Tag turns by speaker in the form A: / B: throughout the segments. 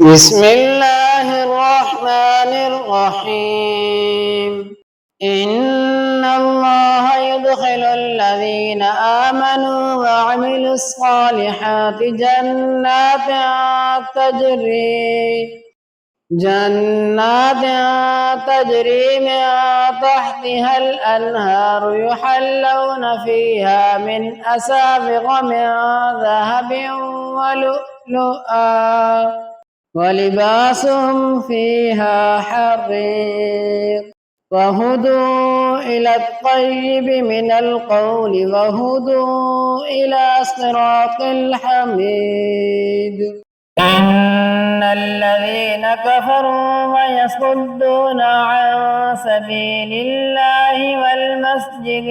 A: بسم الله الرحمن الرحيم. إن الله يدخل الذين آمنوا وعملوا الصالحات جنات تجري من تحتها الأنهار يحلون فيها من أساور من ذهب ولؤلؤا ولباسهم فيها حرير وهدوا إلى الطيب من القول وهدوا إلى صراط الحميد. إن الذين كفروا ويصدون عن سبيل الله والمسجد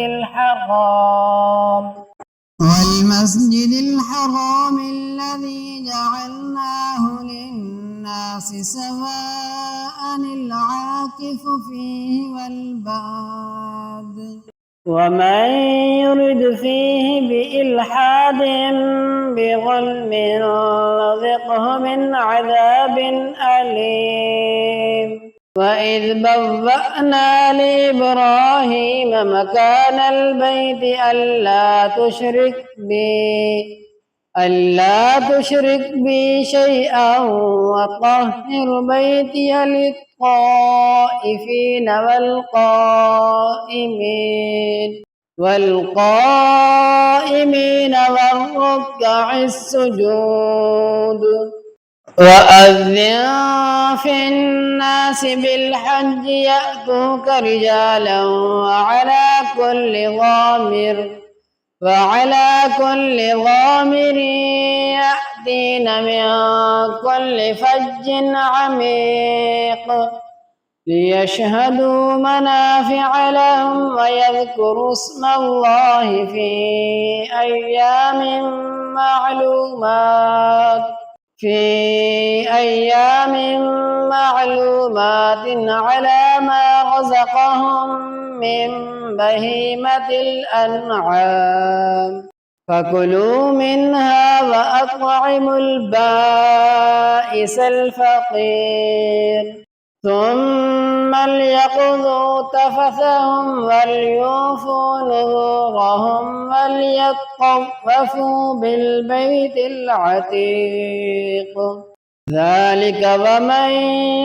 A: الحرام الذي جعلناه للناس سواء العاكف فيه والباد ومن يرد فيه بإلحاد بظلم نذقه من عذاب أليم. وإذ بوأنا لإبراهيم مكان البيت ألا تشرك بي شيئا وطهر بيتي للطائفين والقائمين والركع السجود. وأذن في الناس بالحج يأتوك رجالا وعلى كل ضامر يأتين من كل فج عميق ليشهدوا منافع لهم ويذكروا اسم الله في أيام معلومات على ما رزقهم من بهيمة الأنعام فكلوا منها وأطعموا البائس الفقير ثم ليقضوا تفثهم وليوفوا نذورهم وليطوفوا بالبيت العتيق. ذلك ومن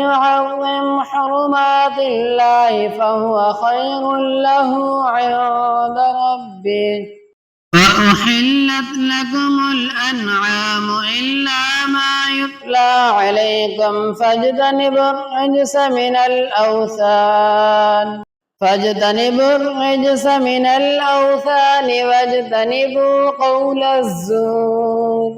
A: يعظم حرمات الله فهو خير له عند ربه. وأحلت لكم الأنعام إلا ما يتلى عليكم فاجتنبوا الرجس من الأوثان واجتنبوا قول الزور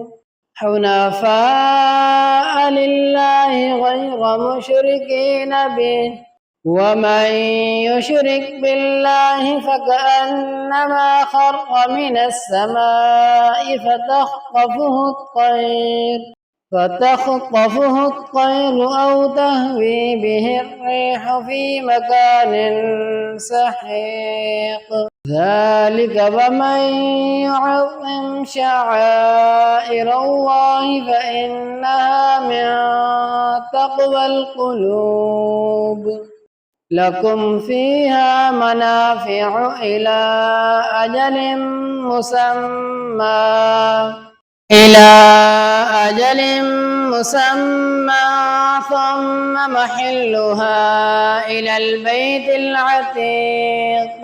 A: حنفاء لله غير مشركين به. ومن يشرك بالله فكأنما خر من السماء فتخطفه الطير أو تهوي به الريح في مكان سحيق. ذلك ومن يعظم شعائر الله فإنها من تقوى القلوب. لكم فيها منافع إلى أجل مسمى ثم محلها إلى البيت العتيق.